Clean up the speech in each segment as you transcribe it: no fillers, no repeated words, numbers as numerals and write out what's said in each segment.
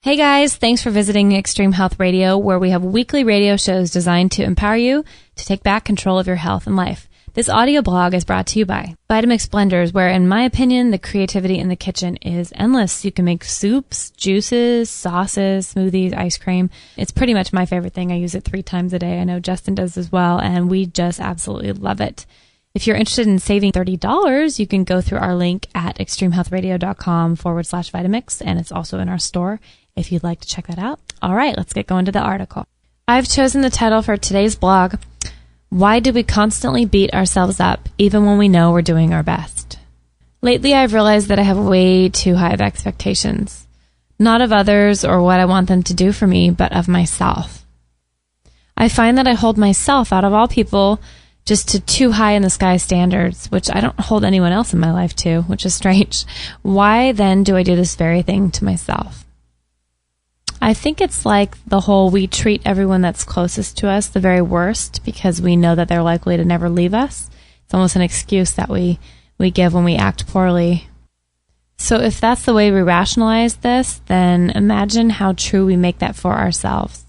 Hey guys, thanks for visiting Extreme Health Radio, where we have weekly radio shows designed to empower you to take back control of your health and life. This audio blog is brought to you by Vitamix Blenders, where, in my opinion, the creativity in the kitchen is endless. You can make soups, juices, sauces, smoothies, ice cream. It's pretty much my favorite thing. I use it 3 times a day. I know Justin does as well, and we just absolutely love it. If you're interested in saving $30, you can go through our link at extremehealthradio.com/Vitamix, and it's also in our store if you'd like to check that out. All right, let's get going to the article. I've chosen the title for today's blog, Why Do We Constantly Beat Ourselves Up Even When We Know We're Doing Our Best? Lately, I've realized that I have way too high of expectations, not of others or what I want them to do for me, but of myself. I find that I hold myself, out of all people, just to too high in the sky standards, which I don't hold anyone else in my life to, which is strange. Why then do I do this very thing to myself? I think it's like the whole we treat everyone that's closest to us the very worst because we know that they're likely to never leave us. It's almost an excuse that we give when we act poorly. So if that's the way we rationalize this, then imagine how true we make that for ourselves.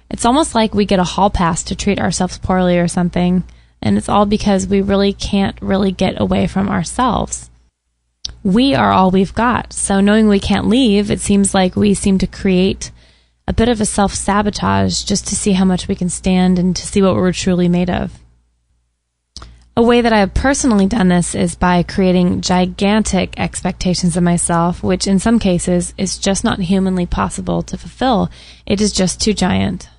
It's almost like we get a hall pass to treat ourselves poorly or something, and it's all because we really can't really get away from ourselves. We are all we've got, so knowing we can't leave, it seems like we seem to create a bit of a self-sabotage just to see how much we can stand and to see what we're truly made of. A way that I have personally done this is by creating gigantic expectations of myself, which in some cases is just not humanly possible to fulfill. It is just too giant.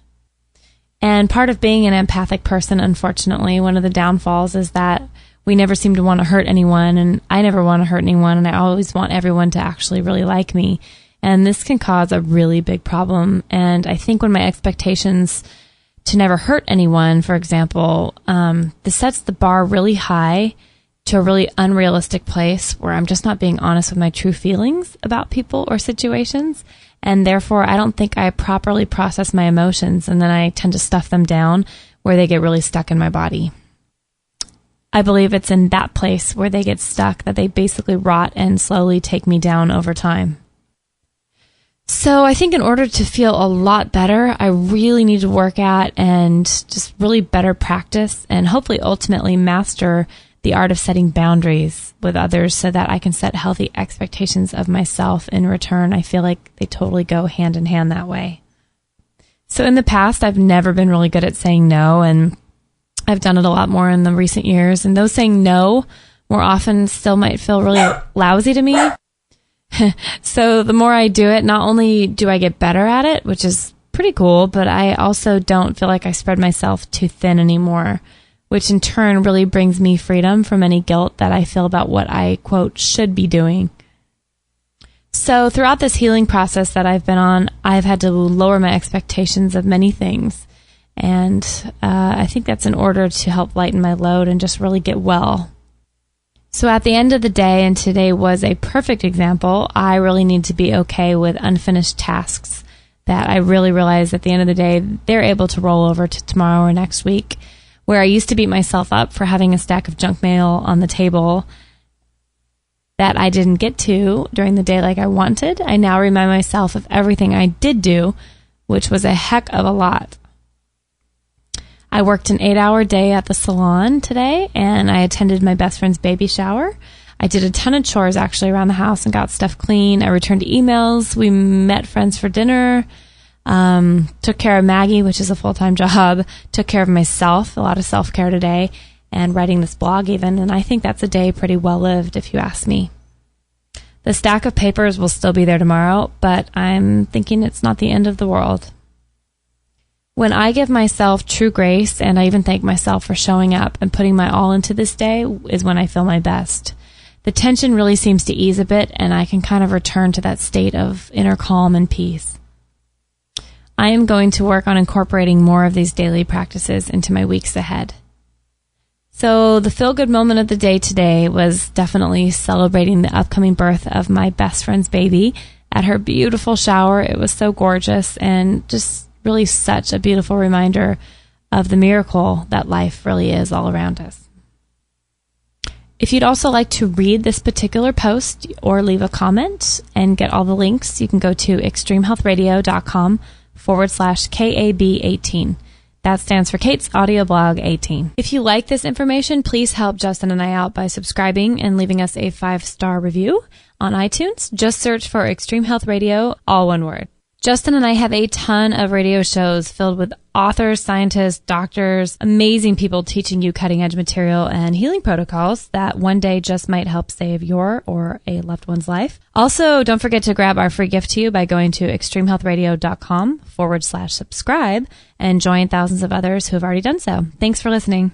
And part of being an empathic person, unfortunately, one of the downfalls is that we never seem to want to hurt anyone, and I never want to hurt anyone, and I always want everyone to actually really like me. And this can cause a really big problem. And I think when my expectations to never hurt anyone, for example, this sets the bar really high to a really unrealistic place where I'm just not being honest with my true feelings about people or situations. And therefore, I don't think I properly process my emotions, and then I tend to stuff them down where they get really stuck in my body. I believe it's in that place where they get stuck that they basically rot and slowly take me down over time. So I think in order to feel a lot better, I really need to work at and just really better practice and hopefully ultimately master the art of setting boundaries with others so that I can set healthy expectations of myself in return. I feel like they totally go hand in hand that way. So in the past, I've never been really good at saying no, and I've done it a lot more in the recent years. And those saying no more often still might feel really lousy to me. So the more I do it, not only do I get better at it, which is pretty cool, but I also don't feel like I spread myself too thin anymore, which in turn really brings me freedom from any guilt that I feel about what I, quote, should be doing. So throughout this healing process that I've been on, I've had to lower my expectations of many things. And I think that's in order to help lighten my load and just really get well. So at the end of the day, and today was a perfect example, I really need to be okay with unfinished tasks that I really realize at the end of the day, they're able to roll over to tomorrow or next week. Where I used to beat myself up for having a stack of junk mail on the table that I didn't get to during the day like I wanted, I now remind myself of everything I did do, which was a heck of a lot. I worked an 8-hour day at the salon today, and I attended my best friend's baby shower. I did a ton of chores actually around the house and got stuff clean. I returned emails. We met friends for dinner. Took care of Maggie, which is a full-time job. Took care of myself, a lot of self-care today, and writing this blog even. And I think that's a day pretty well lived, if you ask me. The stack of papers will still be there tomorrow, but I'm thinking it's not the end of the world. When I give myself true grace, and I even thank myself for showing up and putting my all into this day, is when I feel my best. The tension really seems to ease a bit, and I can kind of return to that state of inner calm and peace. I am going to work on incorporating more of these daily practices into my weeks ahead. So the feel-good moment of the day today was definitely celebrating the upcoming birth of my best friend's baby at her beautiful shower. It was so gorgeous and just really such a beautiful reminder of the miracle that life really is all around us. If you'd also like to read this particular post or leave a comment and get all the links, you can go to extremehealthradio.com/KAB18. That stands for Kate's Audio Blog 18. If you like this information, please help Justin and I out by subscribing and leaving us a 5-star review on iTunes. Just search for Extreme Health Radio, all one word. Justin and I have a ton of radio shows filled with authors, scientists, doctors, amazing people teaching you cutting-edge material and healing protocols that one day just might help save your or a loved one's life. Also, don't forget to grab our free gift to you by going to extremehealthradio.com/subscribe and join thousands of others who have already done so. Thanks for listening.